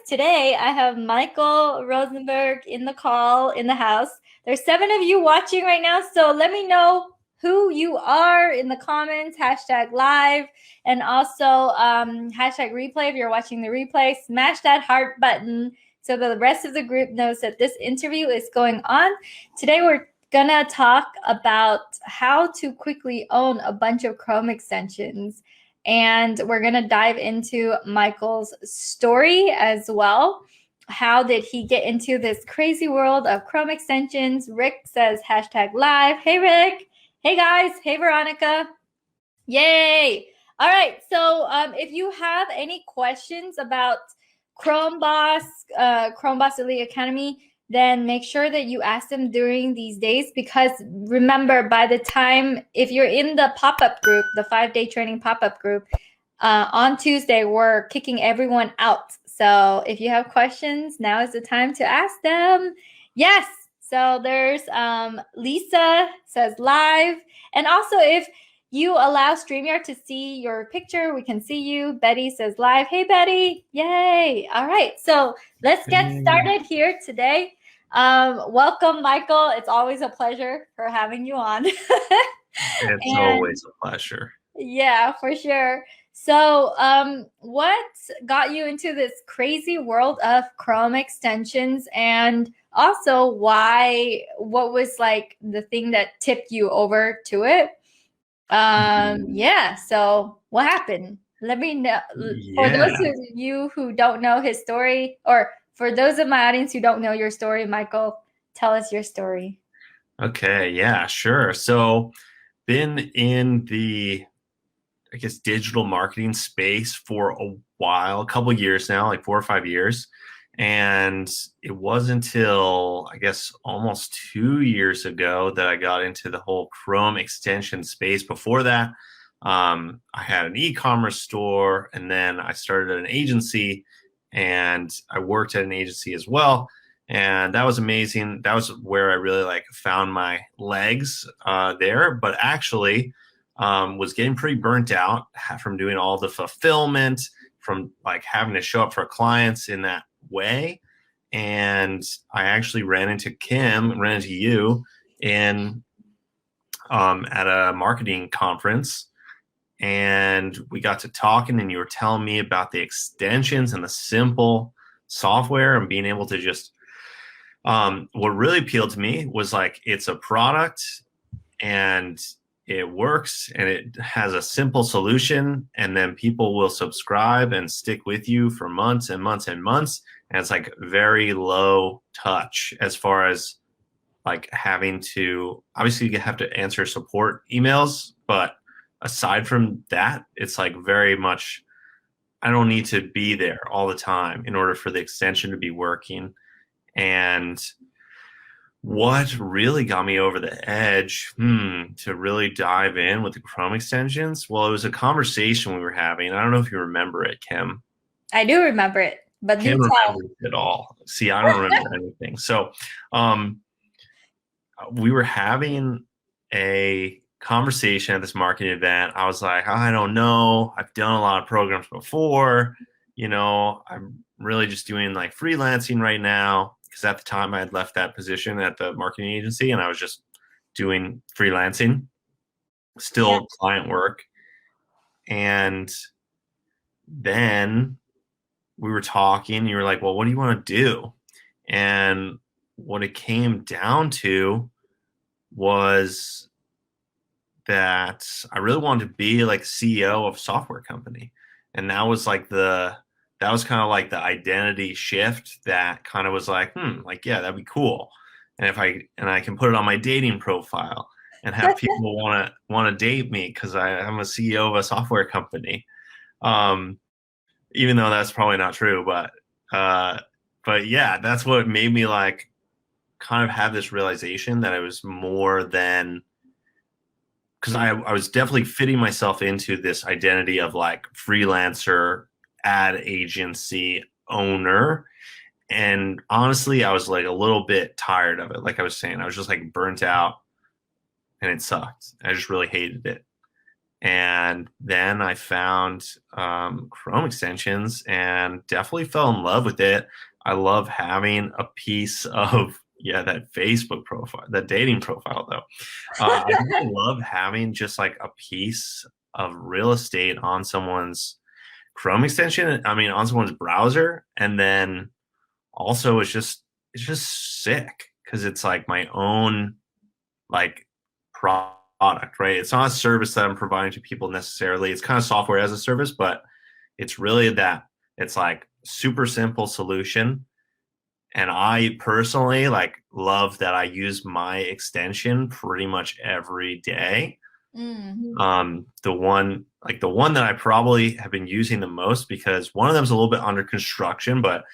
Today I have Michael Rosenberg in the call in the house. There's 7 of you watching right now, so let me know who you are in the comments, #live, and also #replay if you're watching the replay. Smash that heart button so the rest of the group knows that this interview is going on. Today we're gonna talk about how to quickly own a bunch of Chrome extensions. And we're going to dive into Michael's story as well. How did he get into this crazy world of Chrome extensions? Rick says #live. Hey, Rick. Hey, guys. Hey, Veronica. Yay. All right. So if you have any questions about Chromeboss Elite Academy, then make sure that you ask them during these days, because remember, by the time, if you're in the pop-up group, the 5-day training pop-up group, on Tuesday, we're kicking everyone out. So if you have questions, now is the time to ask them. Yes. So there's Lisa says live. And also, if you allow StreamYard to see your picture, we can see you. Betty says live. Hey, Betty. Yay. All right. So let's get started here today. Welcome, Michael. It's always a pleasure for having you on. It's always a pleasure. Yeah, for sure. So what got you into this crazy world of Chrome extensions, and also what was like the thing that tipped you over to it? Yeah, so what happened? Let me know. For those of you who don't know his story, or for those of my audience who don't know your story, Michael, tell us your story. Okay, yeah, sure. So been in the, I guess, digital marketing space for a while, a couple of years now, like 4 or 5 years. And it wasn't until, I guess, almost 2 years ago that I got into the whole Chrome extension space. Before that, I had an e-commerce store, and then I started at an agency, and I worked at an agency as well. And that was amazing. That was where I really found my legs there. But actually, was getting pretty burnt out from doing all the fulfillment, from having to show up for clients in that way. And I actually ran into you in at a marketing conference, and we got to talking, and you were telling me about the extensions and the simple software and being able to just what really appealed to me was it's a product and it works and it has a simple solution, and then people will subscribe and stick with you for months and months and months. And it's very low touch as far as having to, obviously you have to answer support emails, but aside from that, it's very much, I don't need to be there all the time in order for the extension to be working. And what really got me over the edge to really dive in with the Chrome extensions, well, it was a conversation we were having. I don't know if you remember it, Kim. I do remember it, but Kim remembers it all. See, I don't remember anything. So we were having a conversation at this marketing event. I was like, I don't know. I've done a lot of programs before. I'm really just doing freelancing right now, because at the time I had left that position at the marketing agency and I was just doing freelancing, still client work. And then we were talking, you were like, well, what do you want to do? And what it came down to was that I really wanted to be CEO of a software company. And that was kind of the identity shift that kind of was yeah, that'd be cool. And I can put it on my dating profile and have people want to date me because I'm a CEO of a software company. Even though that's probably not true, but yeah, that's what made me kind of have this realization that it was more than, because I was definitely fitting myself into this identity of freelancer, ad agency owner. And honestly, I was a little bit tired of it. Like I was saying, I was just burnt out and it sucked. I just really hated it. And then I found Chrome extensions and definitely fell in love with it. I love having a piece of, yeah, that Facebook profile, that dating profile, though. I really love having just like a piece of real estate on someone's Chrome extension. I mean, on someone's browser. And then also it's just sick because it's like my own like product, right? It's not a service that I'm providing to people necessarily. It's kind of software as a service, but it's really that it's like super simple solution. And I personally like love that I use my extension pretty much every day. Mm. The one that I probably have been using the most because one of them is a little bit under construction, but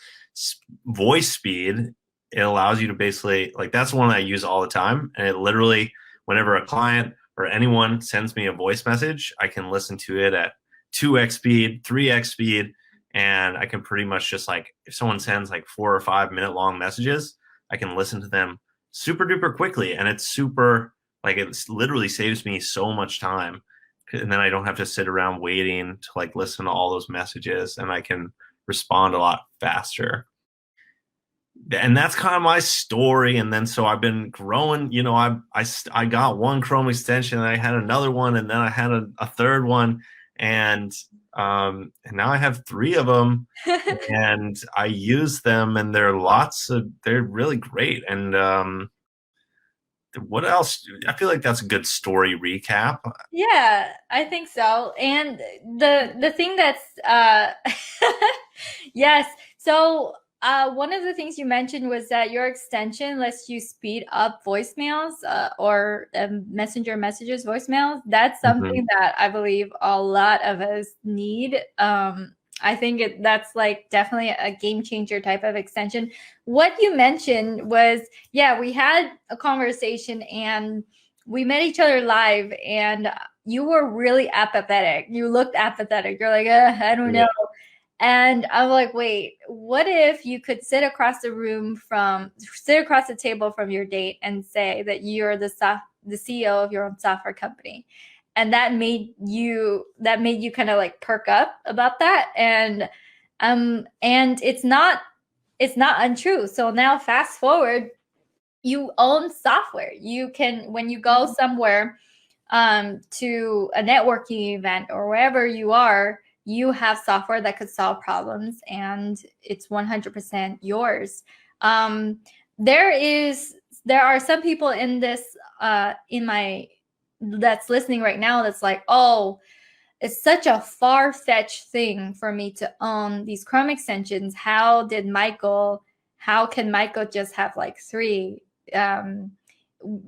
voice speed, it allows you to basically like that's the one I use all the time, and it literally whenever a client or anyone sends me a voice message, I can listen to it at 2x speed, 3x speed, and I can pretty much just like if someone sends like 4 or 5 minute long messages, I can listen to them super duper quickly, and it's super like it literally saves me so much time, and then I don't have to sit around waiting to like listen to all those messages, and I can respond a lot faster. And that's kind of my story. And then so I've been growing. I got one Chrome extension, and I had another one, and then I had a third one, and now I have three of them, and I use them, and they're really great. And what else? I feel like that's a good story recap. Yeah, I think so. And the thing that's yes. So one of the things you mentioned was that your extension lets you speed up voicemails or messenger messages voicemails. That's Mhm. something that I believe a lot of us need. I think that's like definitely a game changer type of extension. What you mentioned was, yeah, we had a conversation and we met each other live, and you were really apathetic. You looked apathetic. You're like, I don't know. And I'm like, wait, what if you could sit across the table from your date and say that you're the CEO of your own software company? And that made you kind of like perk up about that. And it's not untrue. So now fast forward, you own software. You can, when you go somewhere to a networking event or wherever you are, you have software that could solve problems, and it's 100% yours. Um, there are some people in this in my that's listening right now that's like, oh, it's such a far-fetched thing for me to own these Chrome extensions. How can Michael just have like three? Um,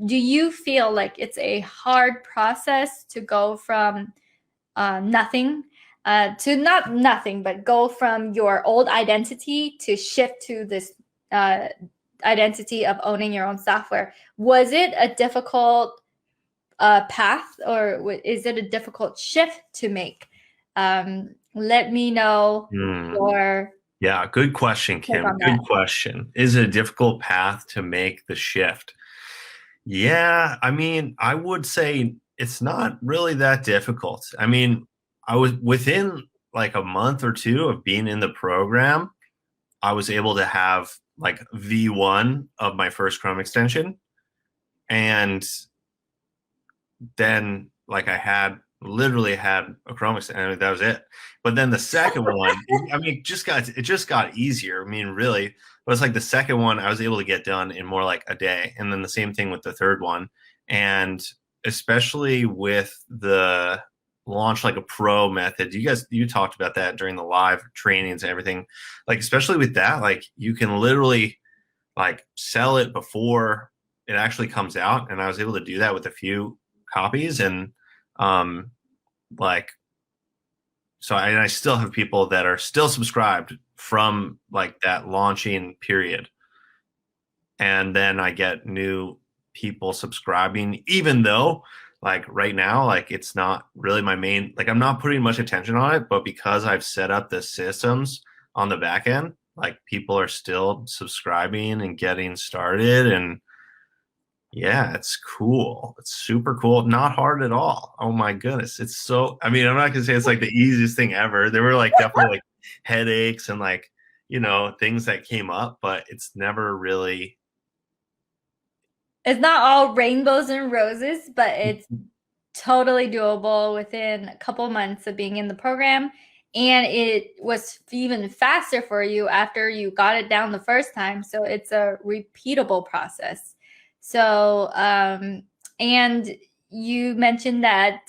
do you feel like it's a hard process to go from nothing to not nothing, but go from your old identity to shift to this uh, identity of owning your own software? Was it a difficult path, or is it a difficult shift to make? Let me know Hmm. your Yeah, good question, take Kim. on Good that. question. Is it a difficult path to make the shift? Yeah, I mean, I would say it's not really that difficult. I mean, I was within like a month or two of being in the program, I was able to have like V1 of my first Chrome extension. And then like I had literally had a Chrome extension, and that was it. But then the second one, I mean, it just got easier. I mean, really, it was like the second one I was able to get done in more like a day, and then the same thing with the third one, and especially with the launch like a pro method. You talked about that during the live trainings and everything. Like especially with that, like you can literally like sell it before it actually comes out, and I was able to do that with a few copies. And um like I still have people that are still subscribed from like that launching period, and then I get new people subscribing, even though like right now like it's not really my main, like I'm not putting much attention on it, but because I've set up the systems on the back end, like people are still subscribing and getting started. And Yeah, it's cool. It's super cool. Not hard at all. Oh my goodness. It's so, I mean, I'm not gonna say it's like the easiest thing ever. There were like definitely like headaches and like, things that came up, but it's never really. It's not all rainbows and roses, but it's totally doable within a couple months of being in the program. And it was even faster for you after you got it down the first time. So it's a repeatable process. So, and you mentioned that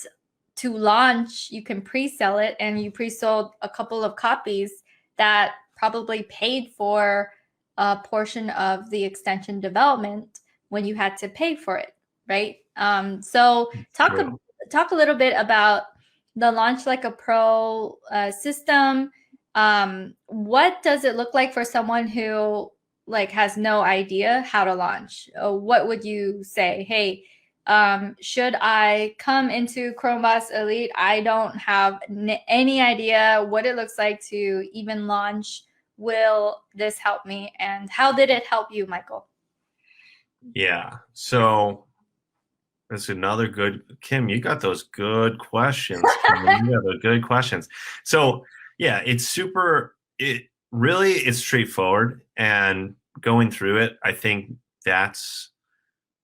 to launch, you can pre-sell it, and you pre-sold a couple of copies that probably paid for a portion of the extension development when you had to pay for it, right? So talk a little bit about the Launch Like a Pro system. What does it look like for someone who like has no idea how to launch? What would you say? Hey, should I come into Chromeboss Elite? I don't have any idea what it looks like to even launch. Will this help me? And how did it help you, Michael? Yeah. So that's another good, Kim, you got those good questions. Kim, you got those good questions. So yeah, it really is straightforward, and going through it, I think that's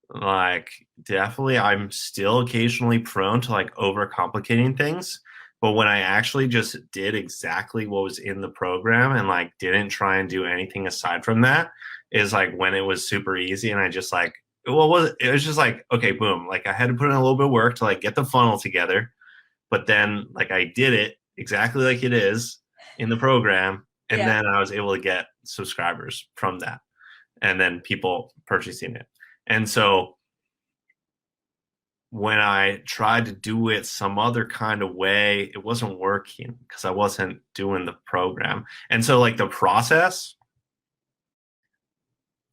like definitely I'm still occasionally prone to like overcomplicating things. But when I actually just did exactly what was in the program and like didn't try and do anything aside from that, is like when it was super easy, and I just like, it was just like, okay, boom. Like I had to put in a little bit of work to like get the funnel together, but then like I did it exactly like it is in the program, and then I was able to get subscribers from that, and then people purchasing it. And so when I tried to do it some other kind of way, it wasn't working because I wasn't doing the program. And so like the process,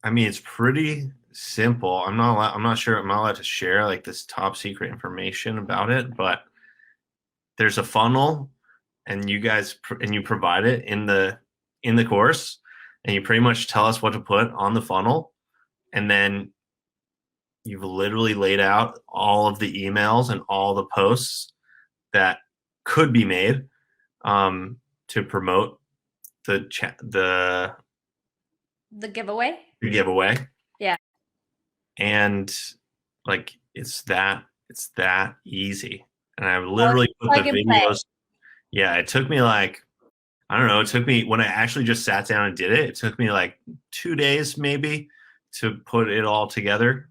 I mean, it's pretty simple. I'm not sure I'm not allowed to share like this top secret information about it, but there's a funnel, and you provide it in the course, and you pretty much tell us what to put on the funnel, and then you've literally laid out all of the emails and all the posts that could be made to promote the giveaway. The giveaway. Yeah. And like it's that easy. And I literally put the videos. Yeah, it took me like, I don't know, it took me, when I actually just sat down and did it, it took me like 2 days maybe to put it all together.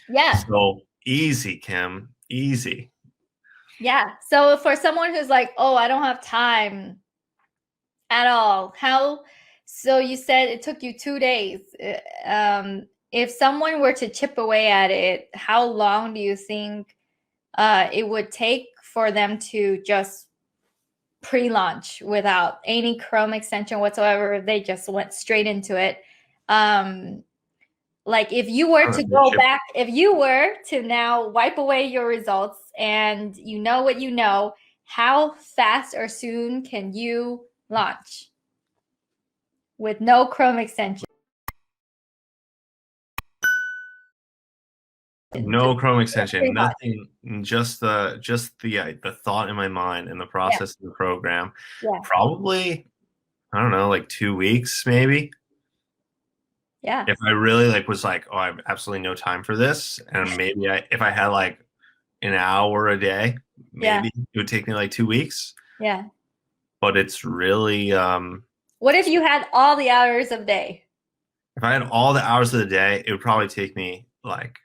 Yeah. So easy, Kim, easy. Yeah. So for someone who's like, oh, I don't have time at all, so you said it took you 2 days. If someone were to chip away at it, how long do you think it would take for them to just pre-launch without any Chrome extension whatsoever? They just went straight into it. Like if you were to go back, if you were to now wipe away your results and you know what you know, how fast or soon can you launch with no Chrome extension? No Chrome extension, nothing, just the thought in my mind and the process of the program. Yeah. Probably, I don't know, like 2 weeks maybe. Yeah. If I really like was like, oh, I have absolutely no time for this, and maybe if I had like an hour a day, maybe it would take me like 2 weeks. Yeah. But it's really what if you had all the hours of the day? If I had all the hours of the day, it would probably take me like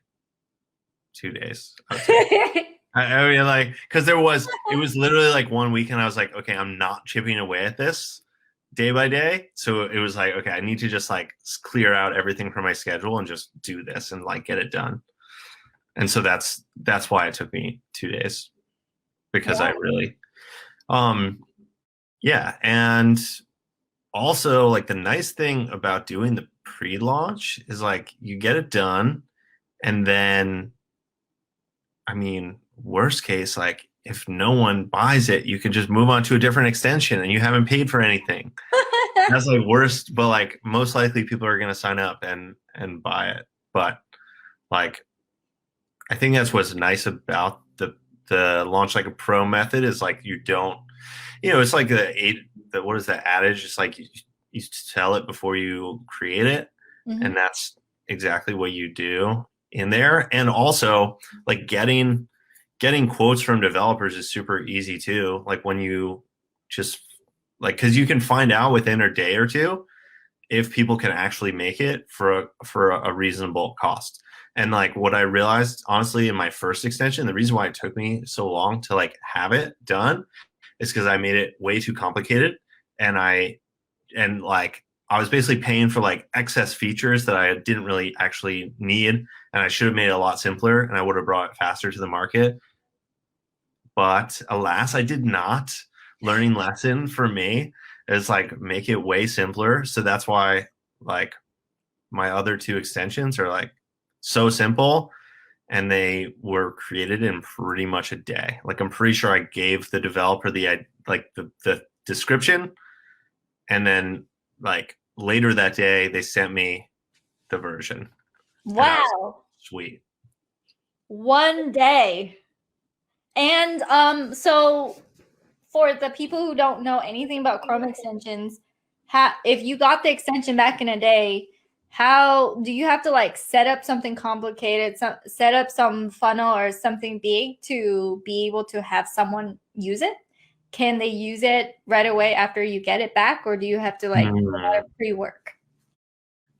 2 days. I mean, like, because it was literally like 1 weekend. I was like, okay, I'm not chipping away at this day by day. So it was like, okay, I need to just like clear out everything from my schedule and just do this and like get it done. And so that's why it took me 2 days, because I really, yeah. And also, like, the nice thing about doing the pre-launch is like you get it done, and then, I mean, worst case, like if no one buys it, you can just move on to a different extension and you haven't paid for anything. That's like worst, but like most likely people are going to sign up and and buy it. But like, I think that's what's nice about the launch like a pro method is like you don't, it's like the what is that adage? It's like you sell it before you create it, and that's exactly what you do in there. And also like getting quotes from developers is super easy too. Like when you just like, because you can find out within a day or two if people can actually make it for a reasonable cost. And like what I realized honestly in my first extension, the reason why it took me so long to like have it done is because I made it way too complicated, and like I was basically paying for like excess features that I didn't really actually need, and I should have made it a lot simpler, and I would have brought it faster to the market. But alas, I did not. Learning lesson for me is like make it way simpler. So that's why like my other two extensions are like so simple, and they were created in pretty much a day. Like I'm pretty sure I gave the developer the description, and then like later that day they sent me the version. Wow. Sweet. One day. And so for the people who don't know anything about Chrome extensions, if you got the extension back in a day, how do you have to like set up something complicated, set up some funnel or something big to be able to have someone use it? Can they use it right away after you get it back, or do you have to like do a lot of pre-work?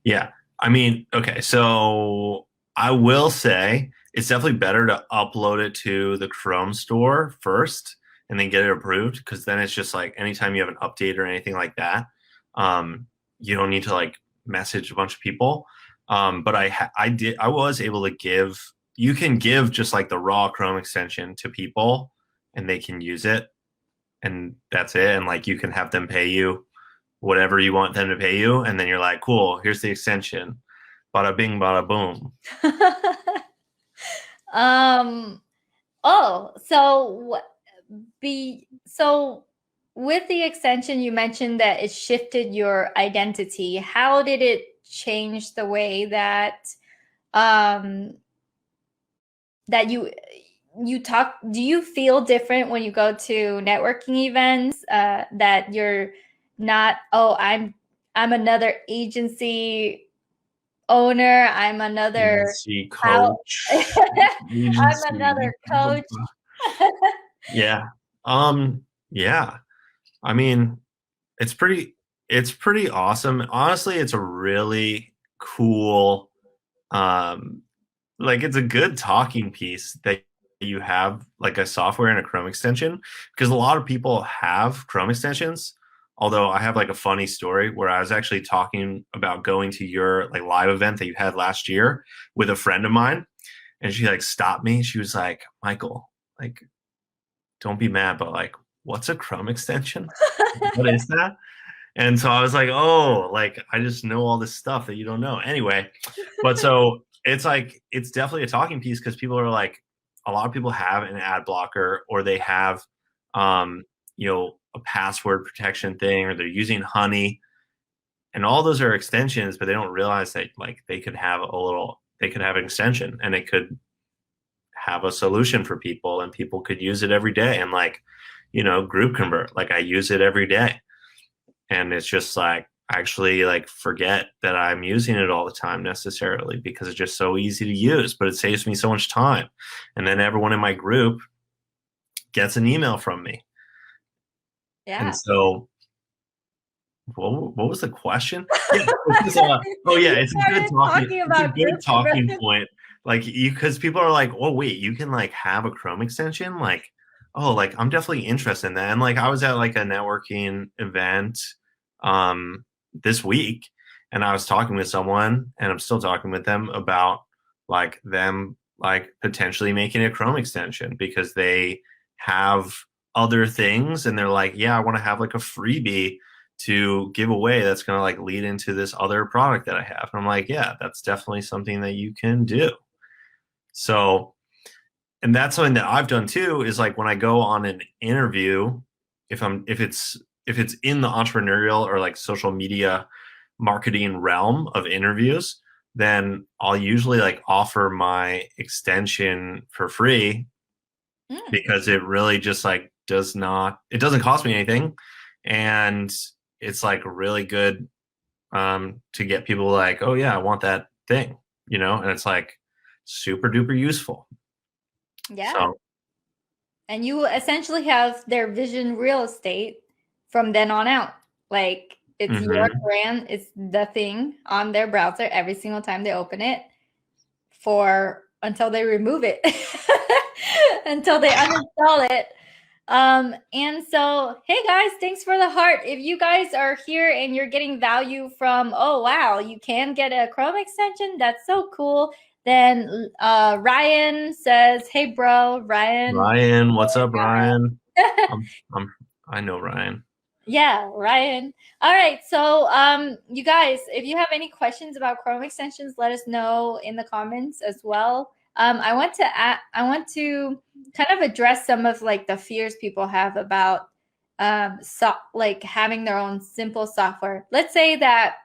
Yeah. I mean, okay, so I will say it's definitely better to upload it to the Chrome store first and then get it approved, because then it's just like anytime you have an update or anything like that, you don't need to like message a bunch of people. But I was able to you can give just like the raw Chrome extension to people and they can use it, and that's it. And like you can have them pay you whatever you want them to pay you, and then you're like, cool, here's the extension. Bada bing, bada boom. Oh, so with the extension, you mentioned that it shifted your identity. How did it change the way that that you talk? Do you feel different when you go to networking events, that you're not, oh, I'm another agency owner, I'm another agency coach. I'm another coach. Yeah. Yeah. I mean, it's pretty awesome. Honestly, it's a really cool like it's a good talking piece that you have like a software and a Chrome extension, because a lot of people have Chrome extensions. Although I have like a funny story where I was actually talking about going to your like live event that you had last year with a friend of mine, and she like stopped me. She was like, Michael, like, don't be mad, but like, what's a Chrome extension? What is that? And so I was like, oh, like I just know all this stuff that you don't know. Anyway, but so it's like it's definitely a talking piece, because people are like, a lot of people have an ad blocker, or they have a password protection thing, or they're using Honey, and all those are extensions, but they don't realize that like they could have an extension, and it could have a solution for people, and people could use it every day. And like, group convert, like I use it every day, and it's just like I actually like forget that I'm using it all the time necessarily, because it's just so easy to use, but it saves me so much time. And then everyone in my group gets an email from me. Yeah. And so what was the question? Yeah, it's a good talking point. Like because people are like, oh wait, you can like have a Chrome extension? Like, oh, like I'm definitely interested in that. And like I was at like a networking event this week, and I was talking with someone, and I'm still talking with them about like them like potentially making a Chrome extension, because they have other things, and they're like, yeah, I want to have like a freebie to give away that's going to like lead into this other product that I have. And I'm like, yeah, that's definitely something that you can do. So, and that's something that I've done too, is like when I go on an interview, if it's in the entrepreneurial or like social media marketing realm of interviews, then I'll usually like offer my extension for free Mm. because it really just like it doesn't cost me anything, and it's like really good to get people like, oh yeah, I want that thing, and it's like super duper useful. Yeah. So And you essentially have their vision real estate from then on out. Like it's your mhm. brand, it's the thing on their browser every single time they open it for until they remove it, until they uninstall it. And so, hey guys, thanks for the heart. If you guys are here and you're getting value from, oh wow, you can get a Chrome extension, that's so cool. Then Ryan says, hey bro, Ryan. Ryan, what's up, Ryan? I'm, I'm, I know Ryan. Yeah, Ryan. All right. So, you guys, if you have any questions about Chrome extensions, let us know in the comments as well. I want to kind of address some of like the fears people have about like having their own simple software. Let's say that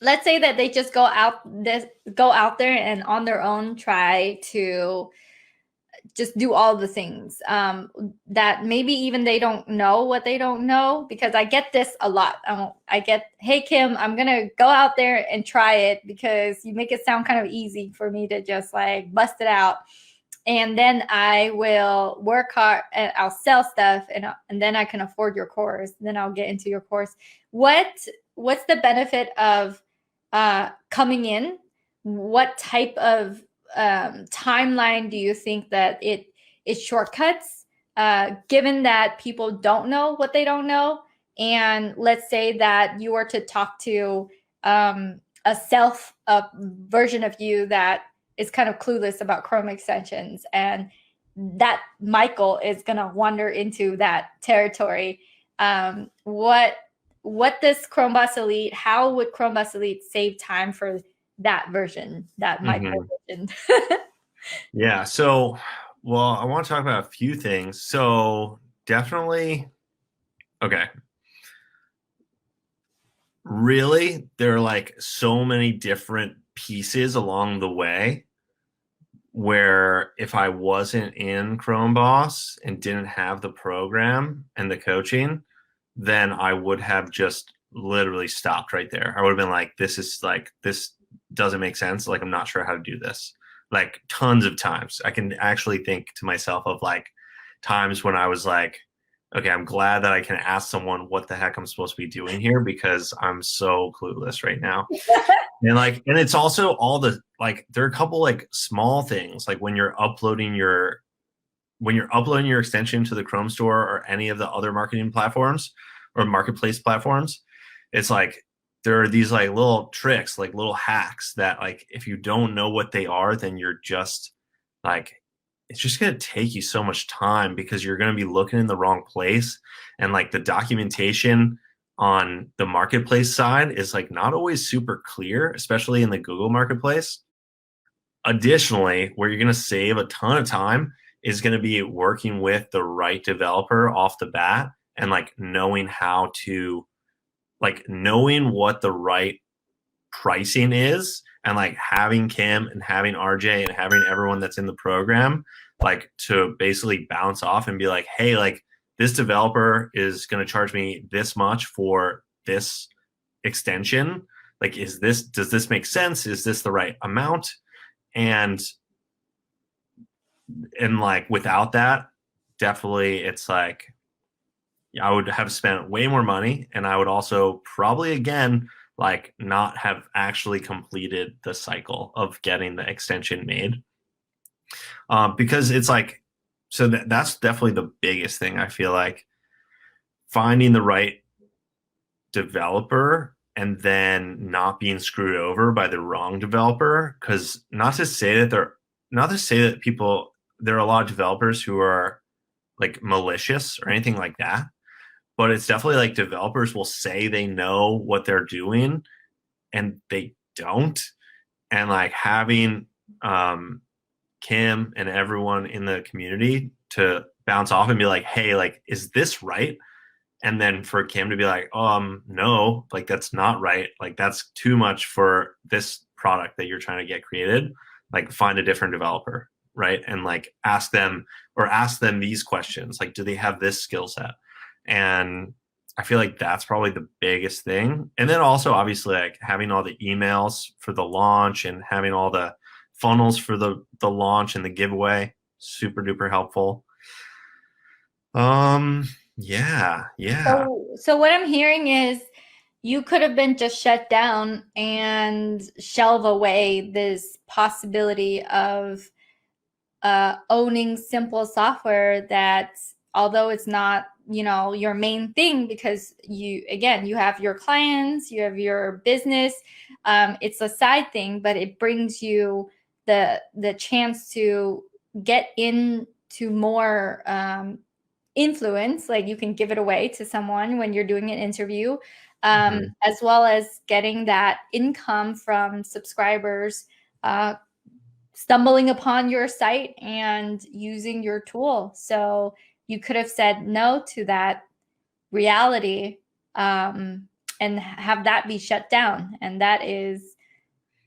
they just go out there and on their own try to just do all the things that maybe even they don't know what they don't know, because I get this a lot. I get, hey Kim, I'm gonna go out there and try it because you make it sound kind of easy for me to just like bust it out, and then I will work hard and I'll sell stuff, and then I can afford your course, and then I'll get into your course. What's the benefit of coming in? What type of timeline do you think that it shortcuts, given that people don't know what they don't know? And let's say that you were to talk to a self version of you that is kind of clueless about Chrome extensions, and that Michael is going to wander into that territory. What does Chromeboss Elite, how would Chromeboss Elite save time for that version, that Michael version? Yeah. So, well, I want to talk about a few things. So, definitely, okay. Really, there are like so many different pieces along the way where if I wasn't in Chromeboss and didn't have the program and the coaching, then I would have just literally stopped right there. I would have been like, this doesn't make sense. Like, I'm not sure how to do this. Like, tons of times. I can actually think to myself of like times when I was like, okay, I'm glad that I can ask someone what the heck I'm supposed to be doing here because I'm so clueless right now. And it's also all the like there are a couple like small things like when you're uploading your extension to the Chrome store or any of the other marketing platforms or marketplace platforms, it's like there are these like little tricks, like little hacks that like if you don't know what they are, then you're just like it's just going to take you so much time because you're going to be looking in the wrong place, and like the documentation on the marketplace side is like not always super clear, especially in the Google marketplace. Additionally, where you're going to save a ton of time is going to be working with the right developer off the bat and like knowing how to knowing what the right pricing is, and like having Kim and having RJ and having everyone that's in the program like to basically bounce off and be like, hey, like this developer is going to charge me this much for this extension. Like, does this make sense? Is this the right amount? And like without that, definitely it's like I would have spent way more money, and I would also probably again like not have actually completed the cycle of getting the extension made, because it's like that's definitely the biggest thing. I feel like finding the right developer and then not being screwed over by the wrong developer, because not to say that people, there are a lot of developers who are like malicious or anything like that, but it's definitely like developers will say they know what they're doing and they don't. And like having Kim and everyone in the community to bounce off and be like, hey, like, is this right? And then for Kim to be like, no, like that's not right. Like that's too much for this product that you're trying to get created, like find a different developer, right? And like ask them these questions, like, do they have this skill set? And I feel like that's probably the biggest thing. And then also obviously like having all the emails for the launch and having all the funnels for the launch and the giveaway, super duper helpful. Yeah. So what I'm hearing is you could have been just shut down and shelve away this possibility of owning simple software that, although it's not, you know, your main thing, because you have your clients, you have your business, it's a side thing, but it brings you the chance to get into more influence. Like you can give it away to someone when you're doing an interview, as well as getting that income from subscribers stumbling upon your site and using your tool. So you could have said no to that reality, and have that be shut down. And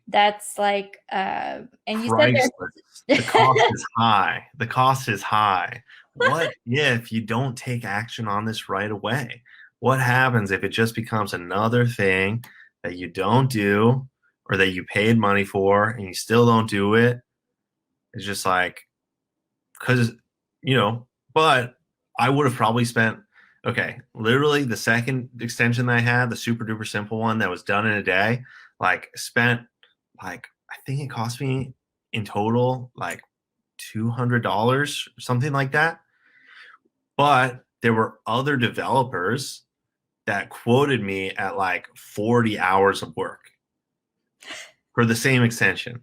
that's like, and you said the cost is high. The cost is high. What if you don't take action on this right away? What happens if it just becomes another thing that you don't do, or that you paid money for and you still don't do it? It's just like, because, you know, but I would have probably spent, okay, literally the second extension that I had, the super duper simple one that was done in a day, like spent like, I think it cost me in total like $200 or something like that. But there were other developers that quoted me at like 40 hours of work for the same extension.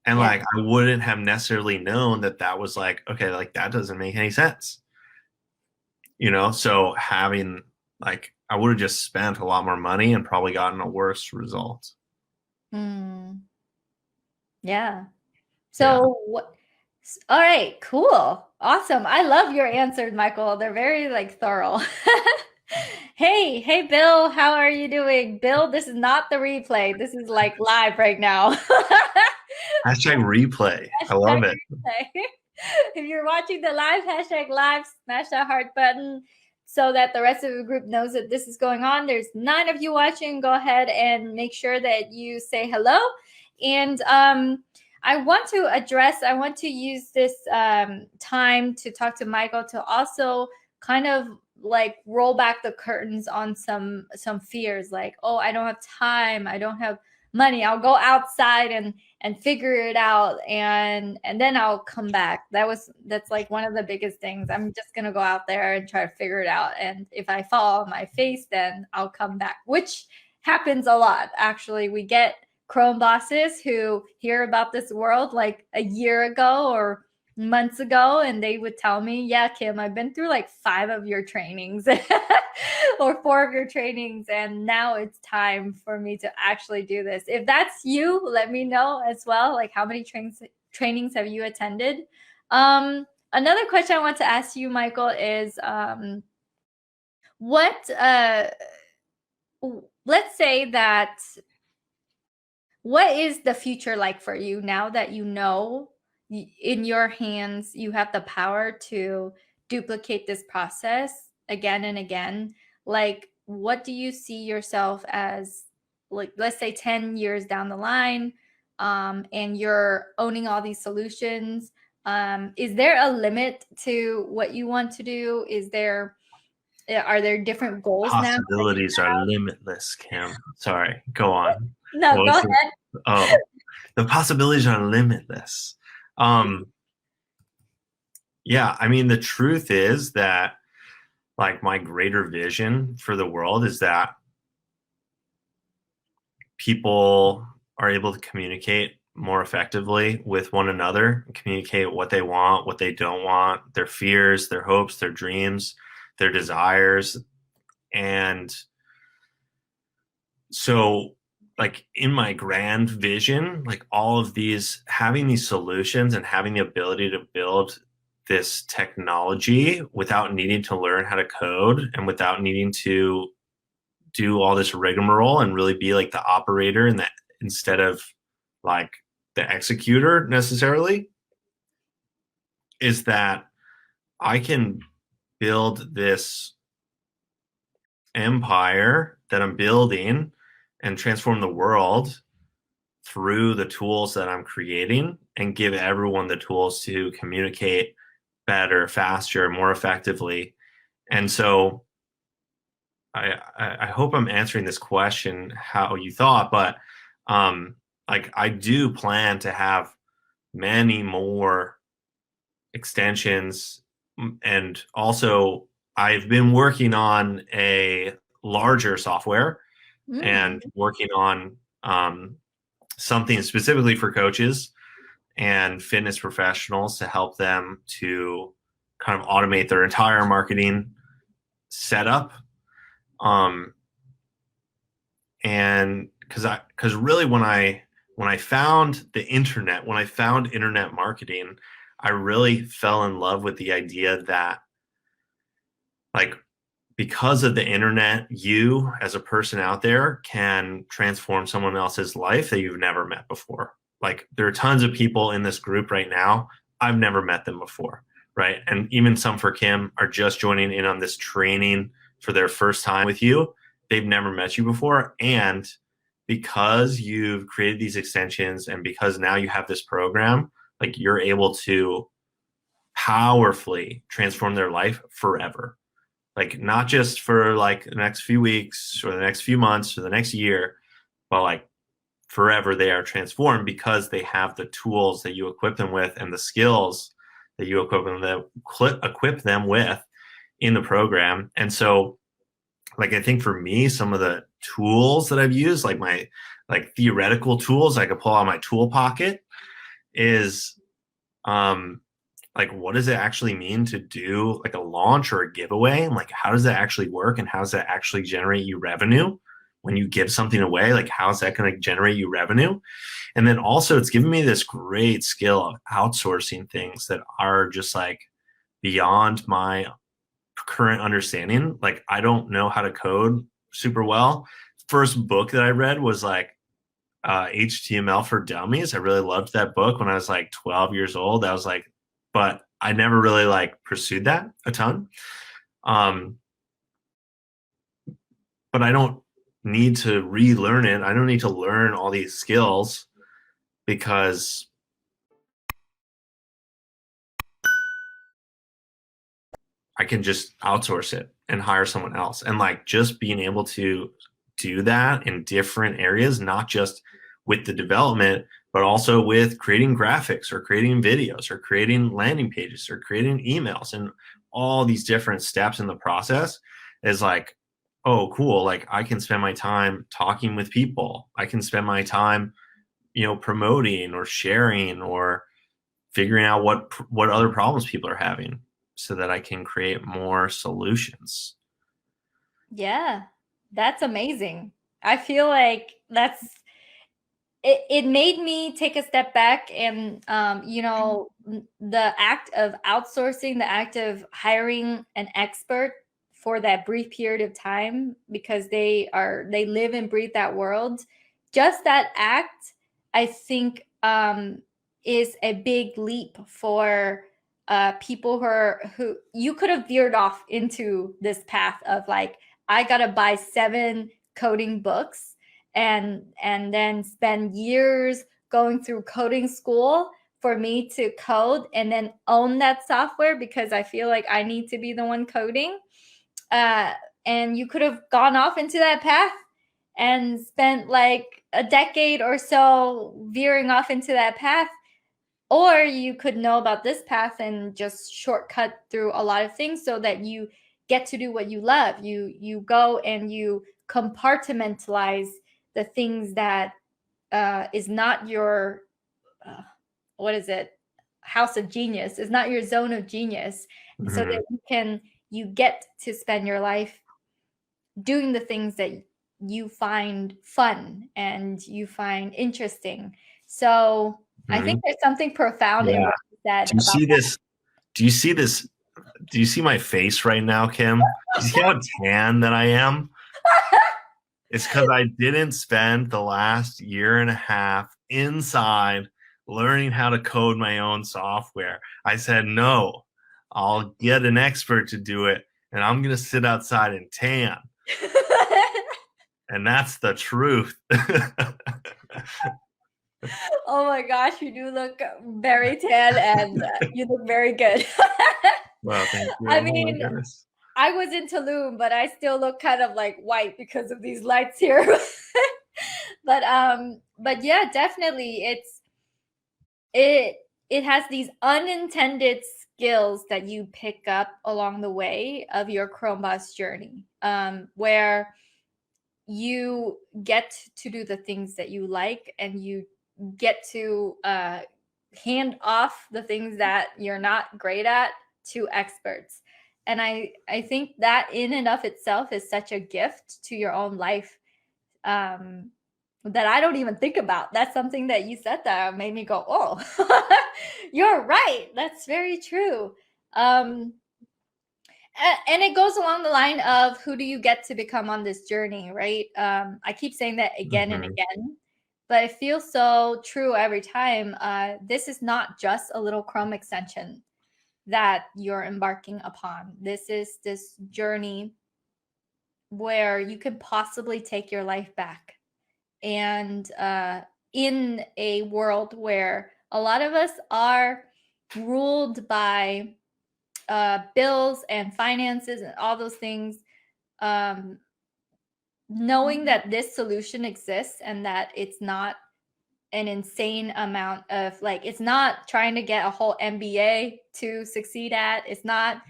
And like, I wouldn't have necessarily known that that was like, okay, like that doesn't make any sense. You know, so having like, I would have just spent a lot more money and probably gotten a worse result. Yeah. So what? All right, cool. Awesome. I love your answers, Michael. They're very like thorough. Hey, Bill, how are you doing? Bill, this is not the replay. This is like live right now. Hashtag replay. I love it. If you're watching the live, hashtag live, smash that heart button so that the rest of the group knows that this is going on. There's 9 of you watching. Go ahead and make sure that you say hello. And I want to use this time to talk to Michael to also kind of like roll back the curtains on some fears, like, oh, I don't have time, I don't have money, I'll go outside and figure it out, and then I'll come back. That's like one of the biggest things. I'm just gonna go out there and try to figure it out, and if I fall on my face, then I'll come back, which happens a lot. Actually, we get Chromebosses who hear about this world like a year ago or months ago, and they would tell me, yeah, Kim, I've been through like 5 of your trainings or 4 of your trainings, and now it's time for me to actually do this. If that's you, let me know as well, like how many trainings have you attended? Another question I want to ask you, Michael, is let's say that, what is the future like for you now that you know in your hands you have the power to duplicate this process again and again? Like, what do you see yourself as, like, let's say 10 years down the line, and you're owning all these solutions? Is there a limit to what you want to do? Are there different goals now? Possibilities are limitless, Kim. Sorry, go on. No, go ahead. Oh, the possibilities are limitless. Yeah, I mean, the truth is that like my greater vision for the world is that people are able to communicate more effectively with one another, communicate what they want, what they don't want, their fears, their hopes, their dreams, their desires. And so like in my grand vision, like all of these, having these solutions and having the ability to build this technology without needing to learn how to code and without needing to do all this rigmarole and really be like the operator, and that instead of like the executor necessarily, is that I can build this empire that I'm building and transform the world through the tools that I'm creating and give everyone the tools to communicate better, faster, more effectively. And so I hope I'm answering this question how you thought, but like I do plan to have many more extensions, and also I've been working on a larger software and working on something specifically for coaches and fitness professionals to help them to kind of automate their entire marketing setup. And because really when I found the internet, when I found internet marketing, I really fell in love with the idea that, like, because of the internet, you as a person out there can transform someone else's life that you've never met before. Like, there are tons of people in this group right now. I've never met them before, right? And even some for Kim are just joining in on this training for their first time with you. They've never met you before. And because you've created these extensions and because now you have this program, like, you're able to powerfully transform their life forever. Like, not just for like the next few weeks or the next few months or the next year, but like forever they are transformed because they have the tools that you equip them with and the skills that you equip them with in the program. And so, like, I think for me, some of the tools that I've used, like my like theoretical tools I could pull out of my tool pocket, is like, what does it actually mean to do like a launch or a giveaway? And like, how does that actually work? And how does that actually generate you revenue when you give something away? Like, how is that going to generate you revenue? And then also, it's given me this great skill of outsourcing things that are just like beyond my current understanding. Like, I don't know how to code super well. First book that I read was like HTML for Dummies. I really loved that book when I was like 12 years old. I was like, but I never really like pursued that a ton. But I don't need to relearn it. I don't need to learn all these skills because I can just outsource it and hire someone else. And like, just being able to do that in different areas, not just with the development, but also with creating graphics or creating videos or creating landing pages or creating emails and all these different steps in the process, is like, oh, cool. Like, I can spend my time talking with people. I can spend my time, promoting or sharing or figuring out what other problems people are having so that I can create more solutions. Yeah, that's amazing. I feel like it made me take a step back and the act of outsourcing, the act of hiring an expert for that brief period of time, because they live and breathe that world. Just that act, I think, is a big leap for people who you could have veered off into this path of like, I gotta buy 7 coding books and then spend years going through coding school for me to code and then own that software because I feel like I need to be the one coding. And you could have gone off into that path and spent like a decade or so veering off into that path. Or you could know about this path and just shortcut through a lot of things so that you get to do what you love. You go and you compartmentalize the things that is not your what is it, house of genius, is not your zone of genius, Mm-hmm. so that you get to spend your life doing the things that you find fun and you find interesting. So I think there's something profound in what you said. Do you see this? Do you see this? Do you see my face right now, Kim? Do you see how tan that I am? It's because I didn't spend the last year and a half inside learning how to code my own software. I said, no, I'll get an expert to do it, and I'm going to sit outside and tan. And that's the truth. Oh my gosh, you do look very tan and you look very good. Well, thank you. I Oh my mean, goodness. I was in Tulum, but I still look kind of like white because of these lights here. But yeah, definitely it has these unintended skills that you pick up along the way of your Chromeboss journey, where you get to do the things that you like, and you get to hand off the things that you're not great at to experts. And I think that in and of itself is such a gift to your own life, that I don't even think about. That's something that you said that made me go, oh, you're right. That's very true. And it goes along the line of, who do you get to become on this journey, right? I keep saying that again and again, but it feels so true every time. This is not just a little Chrome extension that you're embarking upon. This is this journey where you can possibly take your life back. And in a world where a lot of us are ruled by bills and finances and all those things, knowing that this solution exists and that it's not an insane amount of, like, it's not trying to get a whole MBA to succeed at. It's not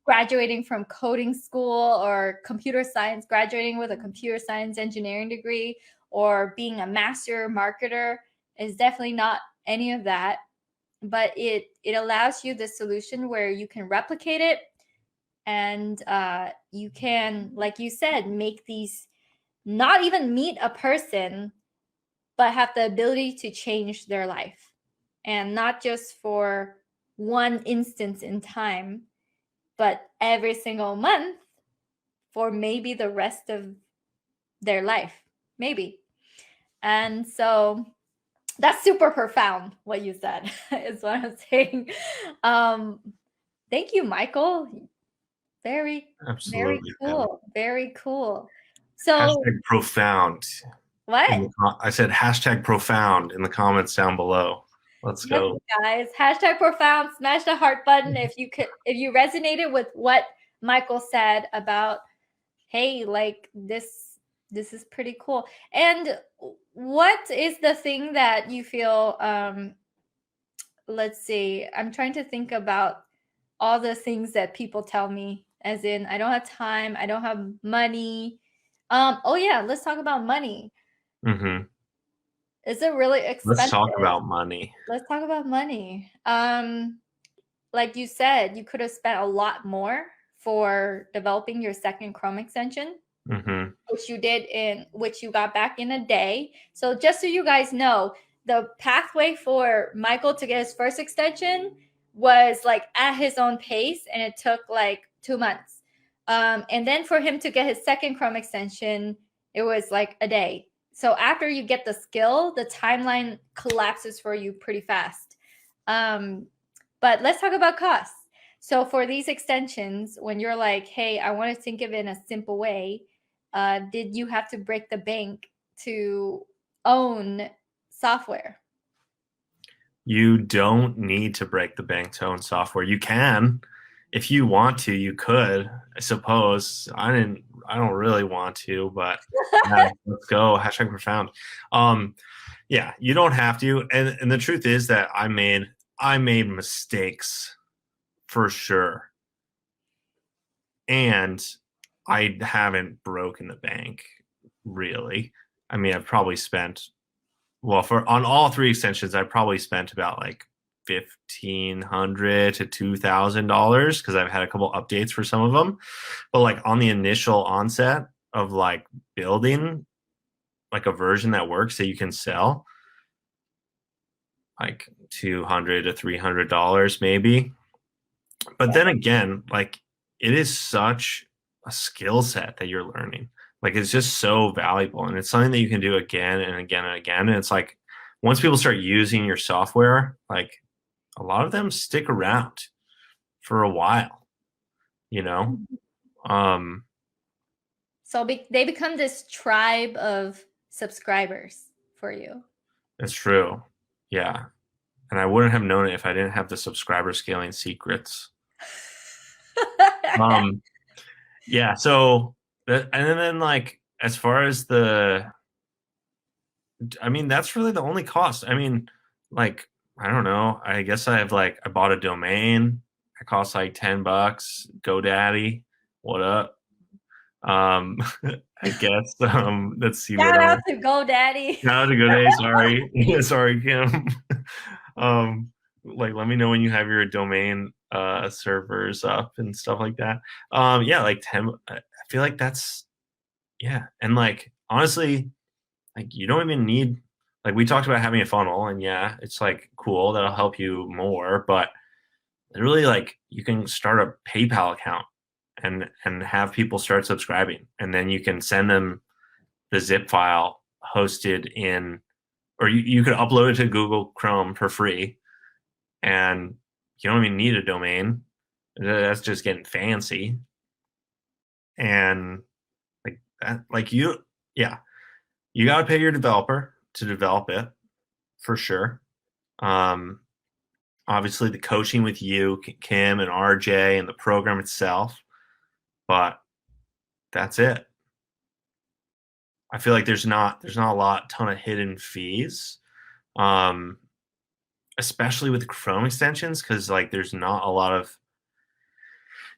graduating from coding school or computer science, graduating with a computer science engineering degree, or being a master marketer. Is definitely not any of that. But it allows you the solution where you can replicate it, and you can, like you said, make these, not even meet a person, but have the ability to change their life. And not just for one instance in time, but every single month for maybe the rest of their life, maybe. And so that's super profound, what you said, is what I'm saying. Thank you, Michael. Very, very cool. Very cool. So hashtag profound. What? I said hashtag profound in the comments down below. Let's go, guys. Hashtag profound. Smash the heart button if you resonated with what Michael said about, hey, like this is pretty cool. And what is the thing that you feel, let's see, I'm trying to think about all the things that people tell me, as in, I don't have time, I don't have money. Oh yeah, let's talk about money. Is it really expensive? Let's talk about money. Let's talk about money. Like you said, you could have spent a lot more for developing your second Chrome extension, which you got back in a day. So just so you guys know, the pathway for Michael to get his first extension was like at his own pace, and it took like 2 months. And then for him to get his second Chrome extension, it was like a day. So after you get the skill, the timeline collapses for you pretty fast. But let's talk about costs. So for these extensions, when you're like, hey, I want to think of it in a simple way, did you have to break the bank to own software? You don't need to break the bank to own software. You can. If you want to, you could, I suppose. I don't really want to, but yeah, let's go. Hashtag profound. Yeah, you don't have to. And the truth is that I made mistakes for sure. And I haven't broken the bank, really. I mean, I've probably spent, well, on all 3 extensions, I probably spent about like $1,500 to $2,000 because I've had a couple updates for some of them. But like on the initial onset of like building like a version that works that you can sell, like $200 to $300 maybe. But then again, like it is such a skill set that you're learning. Like it's just so valuable, and it's something that you can do again and again and again. And it's like once people start using your software, like a lot of them stick around for a while, you know? Um, So they become this tribe of subscribers for you. it's true. Yeah. And I wouldn't have known it if I didn't have the subscriber scaling secrets. Um, yeah. So, and then like, as far as I mean, that's really the only cost. I mean, like, I don't know. I guess I bought a domain. It costs like $10. GoDaddy. What up? Um, I guess, let's see what Shout out else. to GoDaddy. Now to GoDaddy, sorry. Sorry, Kim. Um, like let me know when you have your domain servers up and stuff like that. Yeah, like 10, I feel like that's, yeah. And like honestly, like you don't even need, like we talked about having a funnel, and yeah, it's like cool, that'll help you more, but literally like you can start a PayPal account and have people start subscribing, and then you can send them the zip file hosted in, or you could upload it to Google Chrome for free, and you don't even need a domain. That's just getting fancy. And like that, like yeah, you got to pay your developer to develop it for sure. Um, Obviously, the coaching with you, Kim and RJ, and the program itself, but that's it. I feel like there's not a ton of hidden fees, um, especially with Chrome extensions, because like there's not a lot of